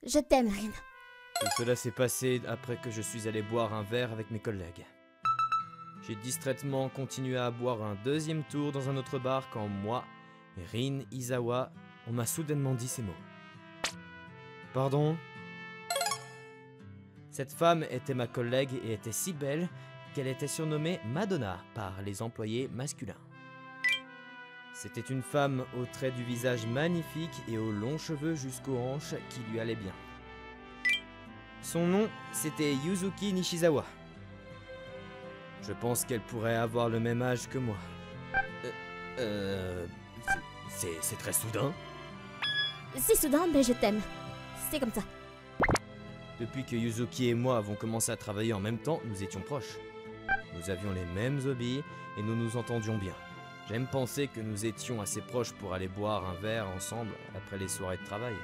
Je t'aime, Rin. Tout cela s'est passé après que je suis allé boire un verre avec mes collègues. J'ai distraitement continué à boire un deuxième tour dans un autre bar quand moi et Rin Izawa, on m'a soudainement dit ces mots. Pardon? Cette femme était ma collègue et était si belle qu'elle était surnommée Madonna par les employés masculins. C'était une femme aux traits du visage magnifiques et aux longs cheveux jusqu'aux hanches qui lui allaient bien. Son nom, c'était Yuzuki Nishizawa. Je pense qu'elle pourrait avoir le même âge que moi. C'est très soudain. C'est soudain, mais je t'aime. C'est comme ça. Depuis que Yuzuki et moi avons commencé à travailler en même temps, nous étions proches. Nous avions les mêmes hobbies et nous nous entendions bien. J'aime penser que nous étions assez proches pour aller boire un verre ensemble après les soirées de travail.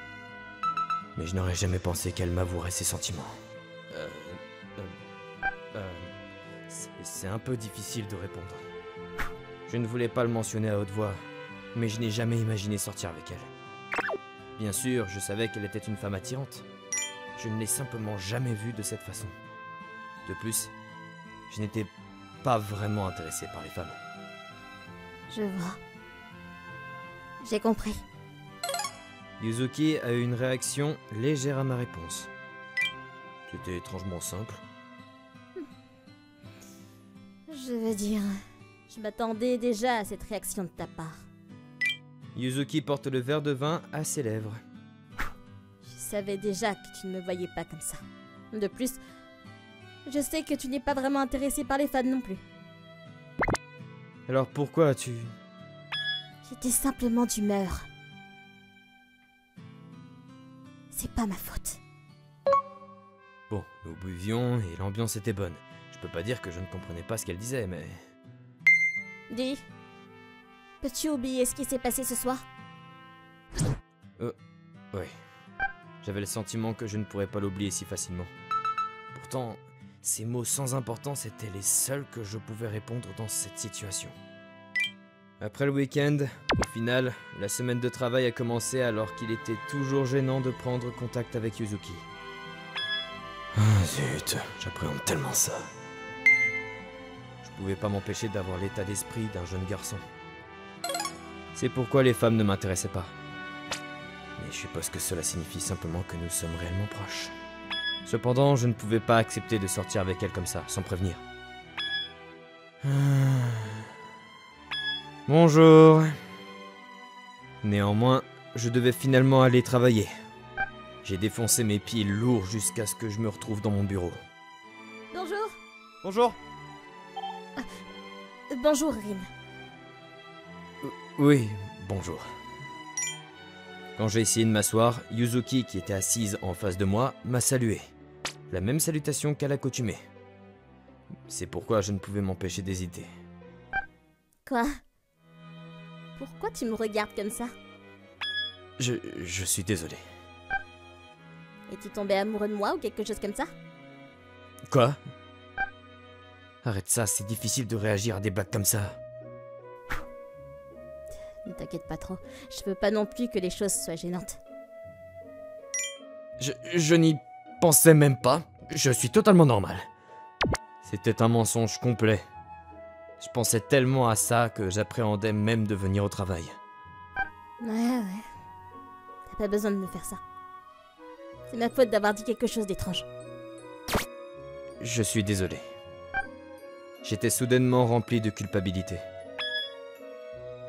Mais je n'aurais jamais pensé qu'elle m'avouerait ses sentiments. C'est un peu difficile de répondre. Je ne voulais pas le mentionner à haute voix, mais je n'ai jamais imaginé sortir avec elle. Bien sûr, je savais qu'elle était une femme attirante. Je ne l'ai simplement jamais vue de cette façon. De plus, je n'étais pas vraiment intéressé par les femmes. Je vois. J'ai compris. Yuzuki a eu une réaction légère à ma réponse. C'était étrangement simple. Je veux dire, je m'attendais déjà à cette réaction de ta part. Yuzuki porte le verre de vin à ses lèvres. Je savais déjà que tu ne me voyais pas comme ça. De plus, je sais que tu n'es pas vraiment intéressé par les femmes non plus. Alors pourquoi tu... J'étais simplement d'humeur. C'est pas ma faute. Bon, nous buvions et l'ambiance était bonne. Je peux pas dire que je ne comprenais pas ce qu'elle disait, mais... Dis, peux-tu oublier ce qui s'est passé ce soir? Oui. J'avais le sentiment que je ne pourrais pas l'oublier si facilement. Pourtant, ces mots sans importance étaient les seuls que je pouvais répondre dans cette situation. Après le week-end, au final, la semaine de travail a commencé alors qu'il était toujours gênant de prendre contact avec Yuzuki. Ah zut, j'appréhende tellement ça. Je pouvais pas m'empêcher d'avoir l'état d'esprit d'un jeune garçon. C'est pourquoi les femmes ne m'intéressaient pas. Mais je suppose que cela signifie simplement que nous sommes réellement proches. Cependant, je ne pouvais pas accepter de sortir avec elle comme ça, sans prévenir. Bonjour. Néanmoins, je devais finalement aller travailler. J'ai défoncé mes pieds lourds jusqu'à ce que je me retrouve dans mon bureau. Bonjour. Bonjour. Bonjour, Rin. Oui, bonjour. Quand j'ai essayé de m'asseoir, Yuzuki, qui était assise en face de moi, m'a salué. La même salutation qu'à l'accoutumée. C'est pourquoi je ne pouvais m'empêcher d'hésiter. Quoi? Pourquoi tu me regardes comme ça? Je suis désolé. Es-tu tombé amoureux de moi ou quelque chose comme ça? Quoi? Arrête ça, c'est difficile de réagir à des blagues comme ça. Ne t'inquiète pas trop, je veux pas non plus que les choses soient gênantes. Je n'y pensais même pas. Je suis totalement normal. C'était un mensonge complet. Je pensais tellement à ça que j'appréhendais même de venir au travail. Ouais. T'as pas besoin de me faire ça. C'est ma faute d'avoir dit quelque chose d'étrange. Je suis désolé. J'étais soudainement rempli de culpabilité.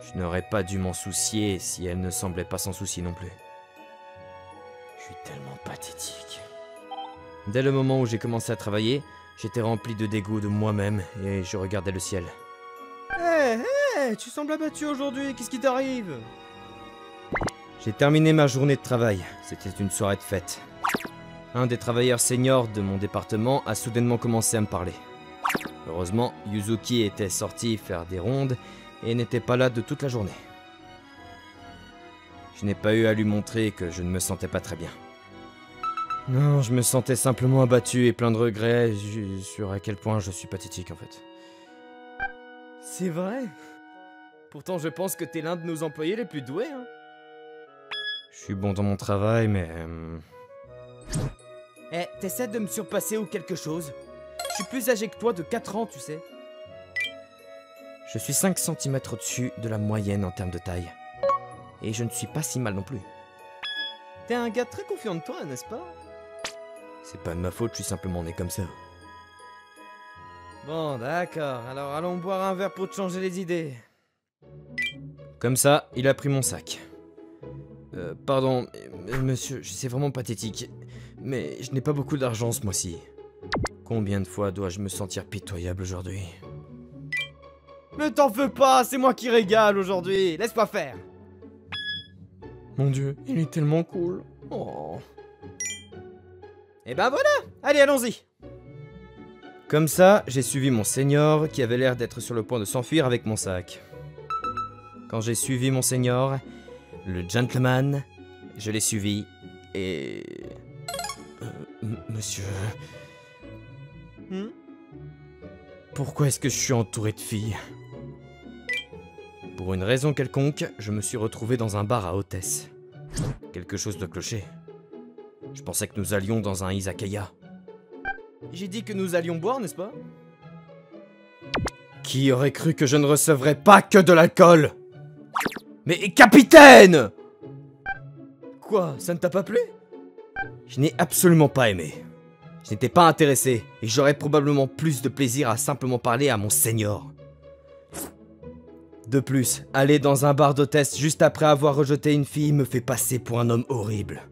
Je n'aurais pas dû m'en soucier si elle ne semblait pas s'en soucier non plus. Je suis tellement pathétique. Dès le moment où j'ai commencé à travailler, j'étais rempli de dégoût de moi-même et je regardais le ciel. Hé, tu sembles abattu aujourd'hui, qu'est-ce qui t'arrive? J'ai terminé ma journée de travail, c'était une soirée de fête. Un des travailleurs seniors de mon département a soudainement commencé à me parler. Heureusement, Yuzuki était sorti faire des rondes et n'était pas là de toute la journée. Je n'ai pas eu à lui montrer que je ne me sentais pas très bien. Non, je me sentais simplement abattu et plein de regrets sur à quel point je suis pathétique en fait. C'est vrai? Pourtant je pense que t'es l'un de nos employés les plus doués, hein. Je suis bon dans mon travail, mais... Eh, t'essaies de me surpasser ou quelque chose? Je suis plus âgé que toi de 4 ans, tu sais. Je suis 5 cm au-dessus de la moyenne en termes de taille. Et je ne suis pas si mal non plus. T'es un gars très confiant de toi, n'est-ce pas? C'est pas de ma faute, je suis simplement né comme ça. Bon, d'accord, alors allons boire un verre pour te changer les idées. Comme ça, il a pris mon sac. Pardon, monsieur, c'est vraiment pathétique, mais je n'ai pas beaucoup d'argent ce mois-ci. Combien de fois dois-je me sentir pitoyable aujourd'hui? Ne t'en fais pas, c'est moi qui régale aujourd'hui, laisse-moi faire. Mon Dieu, il est tellement cool. Oh. Et ben voilà, allez, allons-y. Comme ça, j'ai suivi mon seigneur qui avait l'air d'être sur le point de s'enfuir avec mon sac. Quand j'ai suivi mon seigneur, le gentleman, je l'ai suivi et... monsieur... Pourquoi est-ce que je suis entouré de filles? Pour une raison quelconque, je me suis retrouvé dans un bar à hôtesse. Quelque chose de cloché. Je pensais que nous allions dans un izakaya. J'ai dit que nous allions boire, n'est-ce pas? Qui aurait cru que je ne recevrais pas que de l'alcool? Mais capitaine! Quoi, ça ne t'a pas plu? Je n'ai absolument pas aimé. Je n'étais pas intéressé, et j'aurais probablement plus de plaisir à simplement parler à mon seigneur. De plus, aller dans un bar d'hôtesse juste après avoir rejeté une fille me fait passer pour un homme horrible.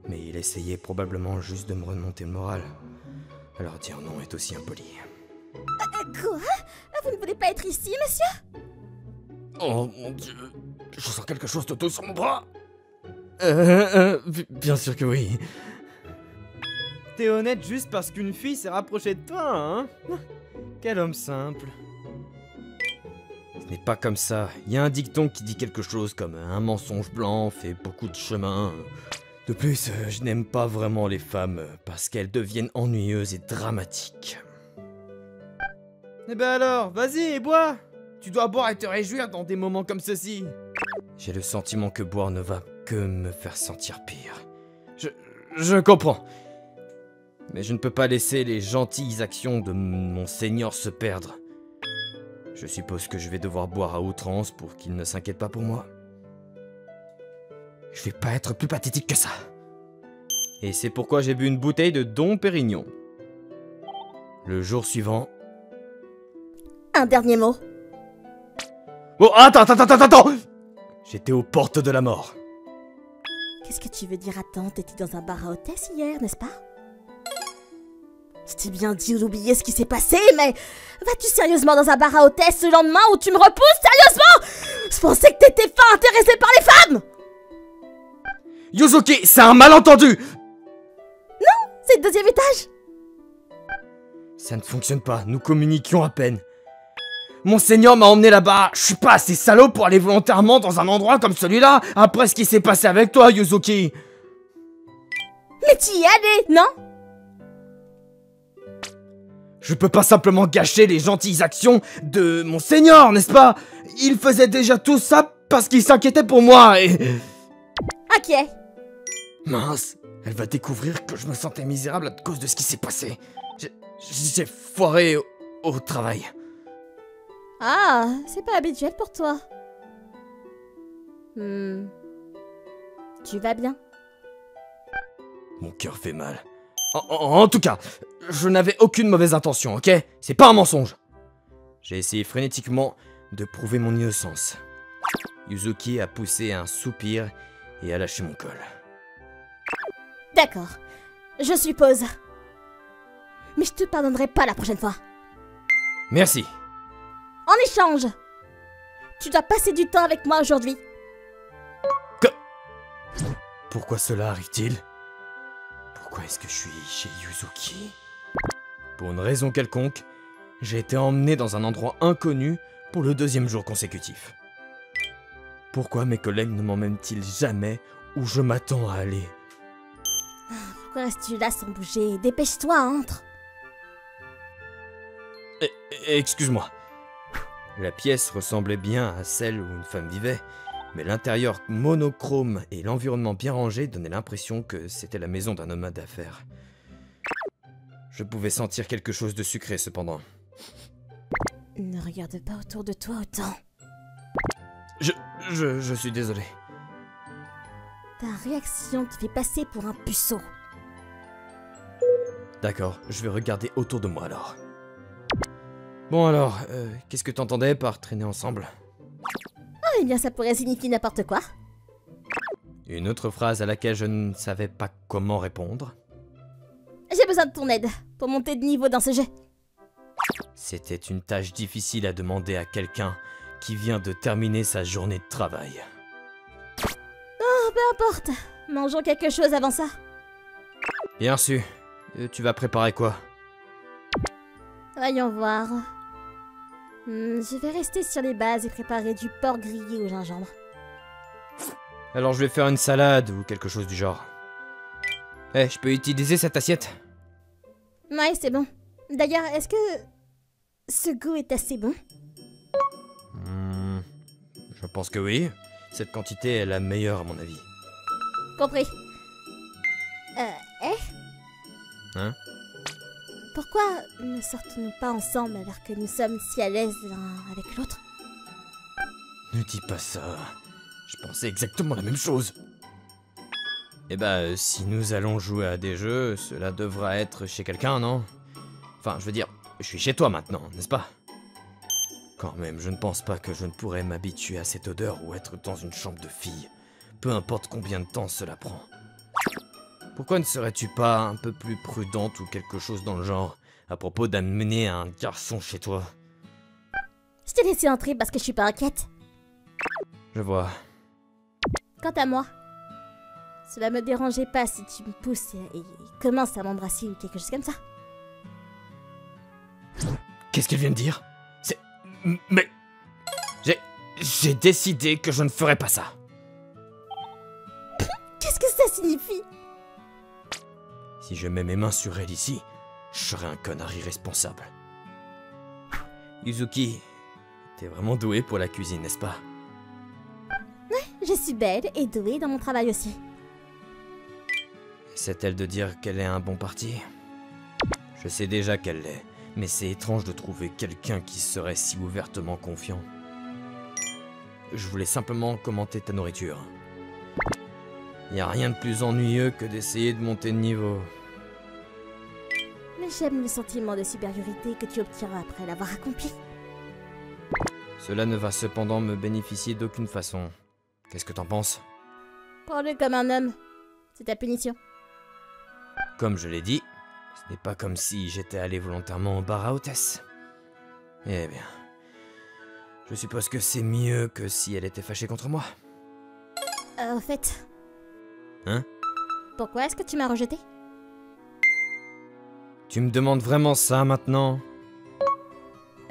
Mais il essayait probablement juste de me remonter le moral. Alors dire non est aussi impoli. Quoi? Vous ne voulez pas être ici, monsieur? Oh mon Dieu, je sens quelque chose de doux sur mon bras. Bien sûr que oui. T'es honnête juste parce qu'une fille s'est rapprochée de toi, hein? Quel homme simple. Ce n'est pas comme ça. Il y a un dicton qui dit quelque chose comme un mensonge blanc fait beaucoup de chemin. De plus, je n'aime pas vraiment les femmes parce qu'elles deviennent ennuyeuses et dramatiques. Eh ben alors, vas-y et bois! Tu dois boire et te réjouir dans des moments comme ceci. J'ai le sentiment que boire ne va que me faire sentir pire. Je comprends. Mais je ne peux pas laisser les gentilles actions de mon seigneur se perdre. Je suppose que je vais devoir boire à outrance pour qu'il ne s'inquiète pas pour moi. Je vais pas être plus pathétique que ça. Et c'est pourquoi j'ai bu une bouteille de Dom Pérignon. Le jour suivant... Un dernier mot. Oh, attends! J'étais aux portes de la mort. Qu'est-ce que tu veux dire? Attends, t'étais dans un bar à hôtesse hier, n'est-ce pas? Je t'ai bien dit d'oublier ce qui s'est passé, mais... Vas-tu sérieusement dans un bar à hôtesse le lendemain où tu me repousses? Sérieusement? Je pensais que t'étais pas intéressé par les femmes! Yuzuki, c'est un malentendu! Non, c'est le 2e étage. Ça ne fonctionne pas, nous communiquions à peine. Mon seigneur m'a emmené là-bas, je suis pas assez salaud pour aller volontairement dans un endroit comme celui-là, après ce qui s'est passé avec toi, Yuzuki. Mais tu y es allé, non? Je peux pas simplement gâcher les gentilles actions de mon seigneur, n'est-ce pas? Il faisait déjà tout ça parce qu'il s'inquiétait pour moi et... Ok. Mince, elle va découvrir que je me sentais misérable à cause de ce qui s'est passé. J'ai foiré au travail. Ah, c'est pas habituel pour toi. Tu vas bien? Mon cœur fait mal. En tout cas, je n'avais aucune mauvaise intention, ok? C'est pas un mensonge. J'ai essayé frénétiquement de prouver mon innocence. Yuzuki a poussé un soupir et a lâché mon col. D'accord, je suppose. Mais je te pardonnerai pas la prochaine fois. Merci. En échange, tu dois passer du temps avec moi aujourd'hui. Pourquoi cela arrive-t-il? Pourquoi est-ce que je suis chez Yuzuki? Pour une raison quelconque, j'ai été emmené dans un endroit inconnu pour le 2e jour consécutif. Pourquoi mes collègues ne m'emmènent-ils jamais où je m'attends à aller? Pourquoi restes-tu là sans bouger? Dépêche-toi, entre. Excuse-moi. La pièce ressemblait bien à celle où une femme vivait, Mais l'intérieur monochrome et l'environnement bien rangé donnaient l'impression que c'était la maison d'un homme d'affaires. Je pouvais sentir quelque chose de sucré cependant. Ne regarde pas autour de toi autant. Je suis désolé. Ta réaction te fait passer pour un puceau. D'accord, je vais regarder autour de moi alors. Bon alors, qu'est-ce que t'entendais par traîner ensemble? Oh, eh bien ça pourrait signifier n'importe quoi. Une autre phrase à laquelle je ne savais pas comment répondre. J'ai besoin de ton aide pour monter de niveau dans ce jeu. C'était une tâche difficile à demander à quelqu'un qui vient de terminer sa journée de travail. Oh, peu importe. Mangeons quelque chose avant ça. Bien sûr. Tu vas préparer quoi? Voyons voir. Je vais rester sur les bases et préparer du porc grillé au gingembre. Alors je vais faire une salade ou quelque chose du genre. Eh, je peux utiliser cette assiette? Ouais, c'est bon. D'ailleurs, est-ce que ce goût est assez bon? Je pense que oui. Cette quantité est la meilleure à mon avis. Compris. Hein? Pourquoi ne sortons-nous pas ensemble alors que nous sommes si à l'aise l'un avec l'autre? Ne dis pas ça. Je pensais exactement la même chose. Eh ben, si nous allons jouer à des jeux, cela devra être chez quelqu'un, non? Enfin, je veux dire, je suis chez toi maintenant, n'est-ce pas? Quand même, je ne pense pas que je ne pourrais m'habituer à cette odeur ou être dans une chambre de fille. Peu importe combien de temps cela prend. Pourquoi ne serais-tu pas un peu plus prudente ou quelque chose dans le genre à propos d'amener un garçon chez toi? Je t'ai laissé entrer parce que je suis pas inquiète. Je vois. Quant à moi, cela me dérangeait pas si tu me pousses et commences à m'embrasser ou quelque chose comme ça. Qu'est-ce qu'elle vient de dire? Mais... J'ai décidé que je ne ferais pas ça. Qu'est-ce que ça signifie? Si je mets mes mains sur elle ici, je serais un connard irresponsable. Yuzuki, t'es vraiment douée pour la cuisine, n'est-ce pas? Ouais, je suis belle et douée dans mon travail aussi. C'est-elle de dire qu'elle est un bon parti? Je sais déjà qu'elle l'est, mais c'est étrange de trouver quelqu'un qui serait si ouvertement confiant. Je voulais simplement commenter ta nourriture. Y a rien de plus ennuyeux que d'essayer de monter de niveau. Mais j'aime le sentiment de supériorité que tu obtiendras après l'avoir accompli. Cela ne va cependant me bénéficier d'aucune façon. Qu'est-ce que t'en penses? Prends-le comme un homme. C'est ta punition. Comme je l'ai dit, ce n'est pas comme si j'étais allé volontairement au bar à hôtesse. Eh bien, je suppose que c'est mieux que si elle était fâchée contre moi. Au fait... Hein? Pourquoi est-ce que tu m'as rejeté? Tu me demandes vraiment ça maintenant?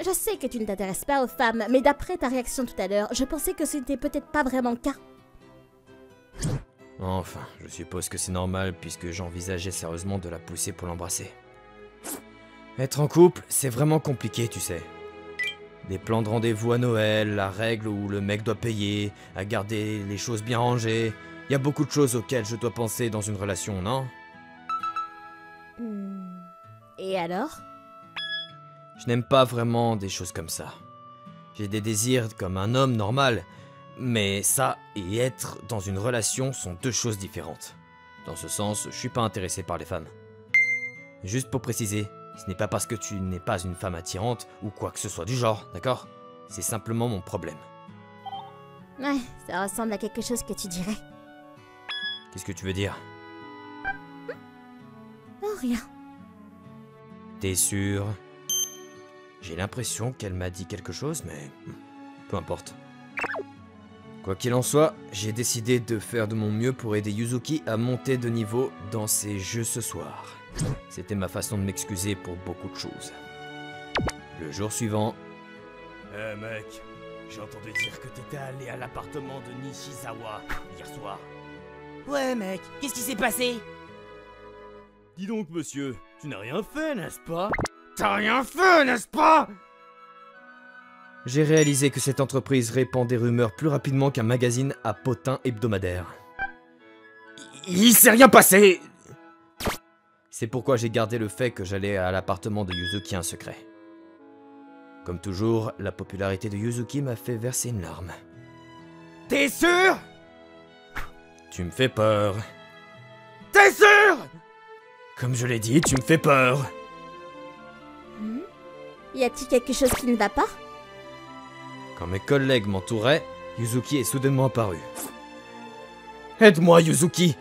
Je sais que tu ne t'intéresses pas aux femmes, mais d'après ta réaction tout à l'heure, je pensais que ce n'était peut-être pas vraiment le cas. Enfin, je suppose que c'est normal puisque j'envisageais sérieusement de la pousser pour l'embrasser. Être en couple, c'est vraiment compliqué, tu sais. Des plans de rendez-vous à Noël, la règle où le mec doit payer, à garder les choses bien rangées. Il y a beaucoup de choses auxquelles je dois penser dans une relation, non? Et alors? Je n'aime pas vraiment des choses comme ça. J'ai des désirs comme un homme normal, mais ça et être dans une relation sont deux choses différentes. Dans ce sens, je suis pas intéressé par les femmes. Juste pour préciser, ce n'est pas parce que tu n'es pas une femme attirante ou quoi que ce soit du genre, d'accord? C'est simplement mon problème. Ouais, ça ressemble à quelque chose que tu dirais. Qu'est-ce que tu veux dire? Oh, rien. T'es sûr? J'ai l'impression qu'elle m'a dit quelque chose, mais peu importe. Quoi qu'il en soit, j'ai décidé de faire de mon mieux pour aider Yuzuki à monter de niveau dans ses jeux ce soir. C'était ma façon de m'excuser pour beaucoup de choses. Le jour suivant... Mec, j'ai entendu dire que t'étais allé à l'appartement de Nishizawa hier soir. Ouais mec, qu'est-ce qui s'est passé? Dis donc monsieur, tu n'as rien fait, n'est-ce pas? T'as rien fait, n'est-ce pas? J'ai réalisé que cette entreprise répand des rumeurs plus rapidement qu'un magazine à potins hebdomadaire. Il s'est rien passé. C'est pourquoi j'ai gardé le fait que j'allais à l'appartement de Yuzuki un secret. Comme toujours, la popularité de Yuzuki m'a fait verser une larme. T'es sûr? Tu me fais peur. T'es sûr? Comme je l'ai dit, tu me fais peur. Y a-t-il quelque chose qui ne va pas? Quand mes collègues m'entouraient, Yuzuki est soudainement apparu. Aide-moi, Yuzuki!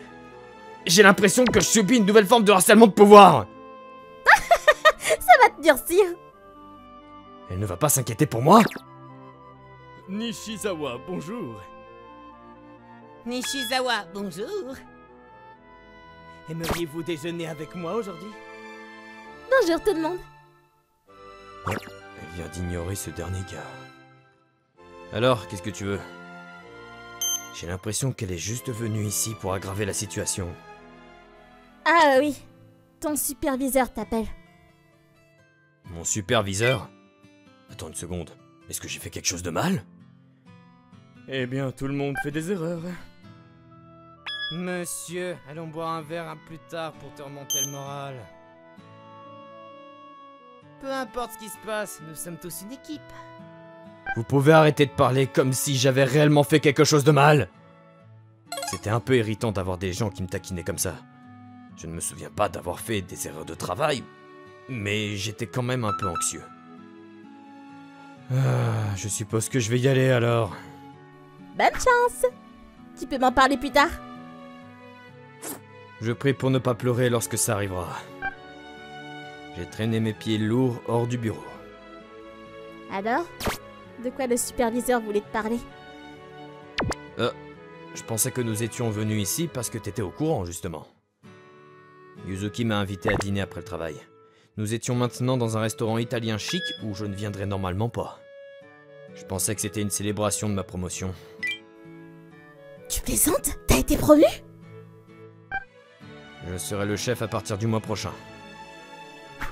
J'ai l'impression que je subis une nouvelle forme de harcèlement de pouvoir! Ça va te durcir. Elle ne va pas s'inquiéter pour moi? Nishizawa, bonjour. Nishizawa, bonjour. Aimeriez-vous déjeuner avec moi aujourd'hui? Bonjour tout le monde. Elle vient d'ignorer ce dernier gars. Alors, qu'est-ce que tu veux? J'ai l'impression qu'elle est juste venue ici pour aggraver la situation. Ah oui, ton superviseur t'appelle. Mon superviseur? Attends une seconde, est-ce que j'ai fait quelque chose de mal? Eh bien, tout le monde fait des erreurs. Monsieur, allons boire un verre plus tard pour te remonter le moral. Peu importe ce qui se passe, nous sommes tous une équipe. Vous pouvez arrêter de parler comme si j'avais réellement fait quelque chose de mal? C'était un peu irritant d'avoir des gens qui me taquinaient comme ça. Je ne me souviens pas d'avoir fait des erreurs de travail, mais j'étais quand même un peu anxieux. Je suppose que je vais y aller alors. Bonne chance. Tu peux m'en parler plus tard? Je prie pour ne pas pleurer lorsque ça arrivera. J'ai traîné mes pieds lourds hors du bureau. Alors? De quoi le superviseur voulait te parler? Je pensais que nous étions venus ici parce que t'étais au courant, justement. Yuzuki m'a invité à dîner après le travail. Nous étions maintenant dans un restaurant italien chic où je ne viendrais normalement pas. Je pensais que c'était une célébration de ma promotion. Tu plaisantes? T'as été promu? Je serai le chef à partir du mois prochain.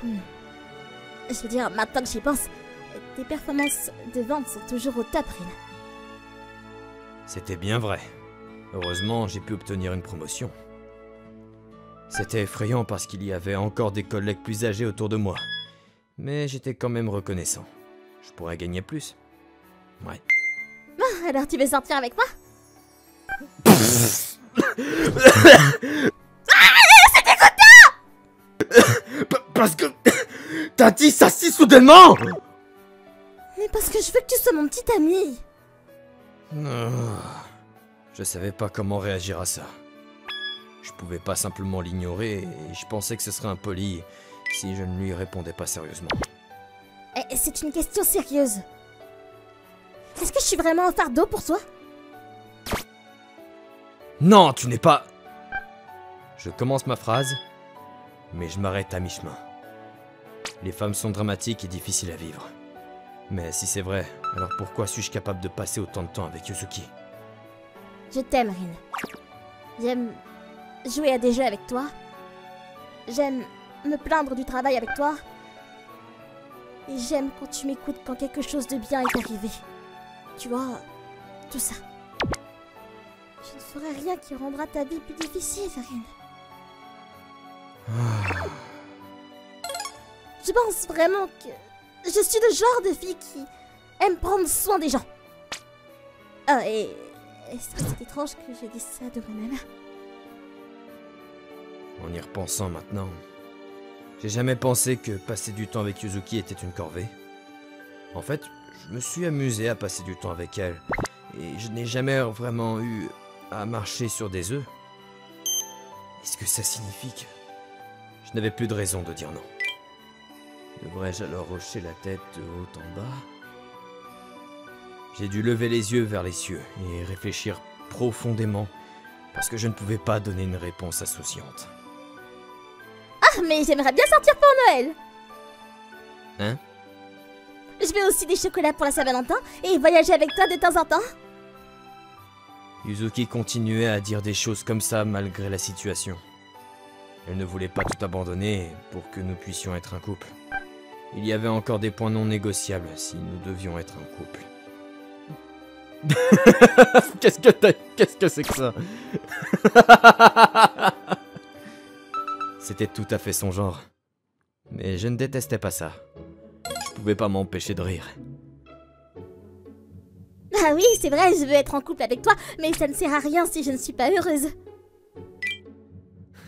Je veux dire, maintenant que j'y pense, tes performances de vente sont toujours au top, Rin. C'était bien vrai. Heureusement, j'ai pu obtenir une promotion. C'était effrayant parce qu'il y avait encore des collègues plus âgés autour de moi. Mais j'étais quand même reconnaissant. Je pourrais gagner plus. Ouais. Bon, alors tu veux sortir avec moi? Parce que... T'as dit ça si soudainement? Mais parce que je veux que tu sois mon petit ami. Je savais pas comment réagir à ça. Je pouvais pas simplement l'ignorer et je pensais que ce serait impoli si je ne lui répondais pas sérieusement. Eh, c'est une question sérieuse. Est-ce que je suis vraiment un fardeau pour toi? Non, tu n'es pas... Je commence ma phrase, mais je m'arrête à mi-chemin. Les femmes sont dramatiques et difficiles à vivre. Mais si c'est vrai, alors pourquoi suis-je capable de passer autant de temps avec Yuzuki? Je t'aime, Rin. J'aime jouer à des jeux avec toi. J'aime me plaindre du travail avec toi. Et j'aime quand tu m'écoutes quand quelque chose de bien est arrivé. Tu vois, tout ça. Je ne ferai rien qui rendra ta vie plus difficile, Rin. Je pense vraiment que je suis le genre de fille qui aime prendre soin des gens. Ah, et c'est étrange que je dise ça de moi-même. En y repensant maintenant, j'ai jamais pensé que passer du temps avec Yuzuki était une corvée. En fait, je me suis amusé à passer du temps avec elle, et je n'ai jamais vraiment eu à marcher sur des œufs. Est-ce que ça signifie que je n'avais plus de raison de dire non? Devrais-je alors hocher la tête de haut en bas? J'ai dû lever les yeux vers les cieux et réfléchir profondément parce que je ne pouvais pas donner une réponse insouciante. Ah, mais j'aimerais bien sortir pour Noël. Hein? Je veux aussi des chocolats pour la Saint-Valentin et voyager avec toi de temps en temps. Yuzuki continuait à dire des choses comme ça malgré la situation. Elle ne voulait pas tout abandonner pour que nous puissions être un couple. Il y avait encore des points non négociables si nous devions être un couple. Qu'est-ce que c'est que ça? C'était tout à fait son genre. Mais je ne détestais pas ça. Je pouvais pas m'empêcher de rire. Ah oui, c'est vrai, je veux être en couple avec toi, mais ça ne sert à rien si je ne suis pas heureuse.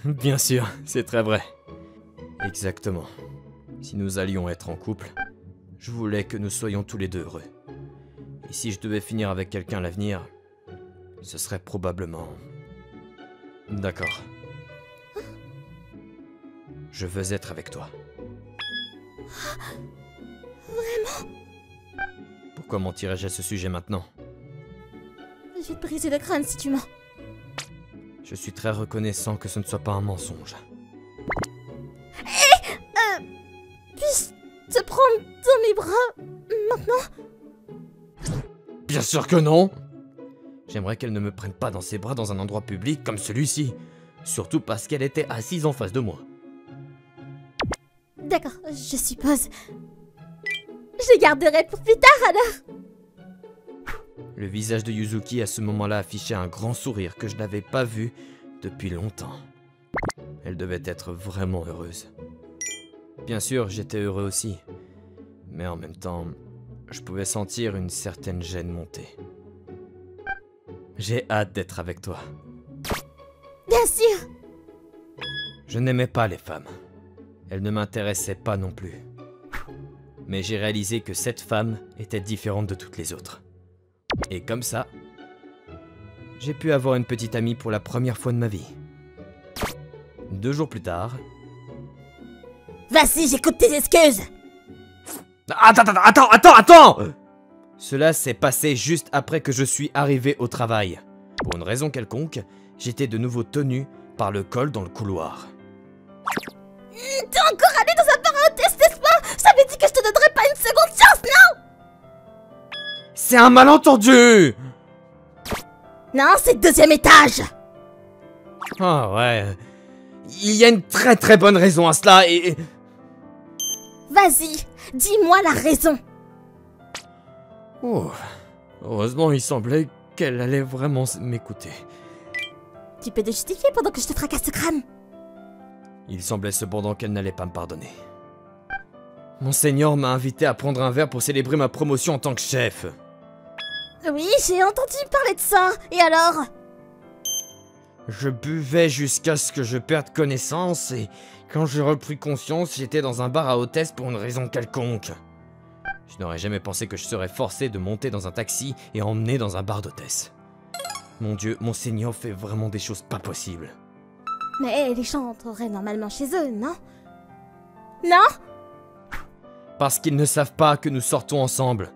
Bien sûr, c'est très vrai. Exactement. Si nous allions être en couple, je voulais que nous soyons tous les deux heureux. Et si je devais finir avec quelqu'un à l'avenir, ce serait probablement... D'accord. Je veux être avec toi. Vraiment? Pourquoi mentirais-je à ce sujet maintenant? Je vais te briser le crâne si tu mens. Je suis très reconnaissant que ce ne soit pas un mensonge. Puis-je te prendre dans mes bras maintenant? Bien sûr que non! J'aimerais qu'elle ne me prenne pas dans ses bras dans un endroit public comme celui-ci. Surtout parce qu'elle était assise en face de moi. D'accord, je suppose. Je les garderai pour plus tard alors. Le visage de Yuzuki à ce moment-là affichait un grand sourire que je n'avais pas vu depuis longtemps. Elle devait être vraiment heureuse. Bien sûr, j'étais heureux aussi. Mais en même temps, je pouvais sentir une certaine gêne monter. J'ai hâte d'être avec toi. Bien sûr. Je n'aimais pas les femmes. Elles ne m'intéressaient pas non plus. Mais j'ai réalisé que cette femme était différente de toutes les autres. Et comme ça, j'ai pu avoir une petite amie pour la première fois de ma vie. 2 jours plus tard... Vas-y, j'écoute tes excuses. Attends! Cela s'est passé juste après que je suis arrivé au travail. Pour une raison quelconque, j'étais de nouveau tenu par le col dans le couloir. T'es encore allé dans un bar à hôtesse, n'est-ce pas? Je t'avais dit que je te donnerais pas une seconde chance, non? C'est un malentendu! Non, c'est le 2e étage. Ah ouais... Il y a une très très bonne raison à cela et... Vas-y, dis-moi la raison. Oh, heureusement il semblait qu'elle allait vraiment m'écouter. Tu peux te justifier pendant que je te fracasse le crâne. Il semblait cependant qu'elle n'allait pas me pardonner. Monseigneur m'a invité à prendre un verre pour célébrer ma promotion en tant que chef. Oui, j'ai entendu parler de ça. Et alors? Je buvais jusqu'à ce que je perde connaissance et quand j'ai repris conscience, j'étais dans un bar à hôtesse pour une raison quelconque. Je n'aurais jamais pensé que je serais forcé de monter dans un taxi et emmener dans un bar d'hôtesse. Mon Dieu, Monseigneur fait vraiment des choses pas possibles. Mais les gens entreraient normalement chez eux, non? Non? Parce qu'ils ne savent pas que nous sortons ensemble.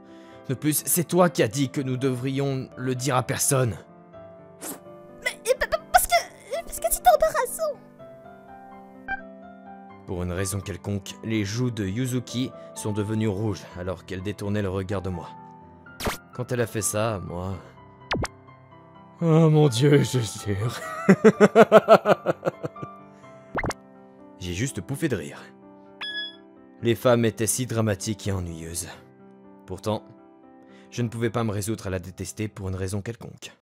De plus, c'est toi qui as dit que nous devrions le dire à personne. Parce que c'est embarrassant. Pour une raison quelconque, les joues de Yuzuki sont devenues rouges alors qu'elle détournait le regard de moi. Quand elle a fait ça, moi... Oh mon Dieu, je jure. J'ai juste pouffé de rire. Les femmes étaient si dramatiques et ennuyeuses. Pourtant, je ne pouvais pas me résoudre à la détester pour une raison quelconque.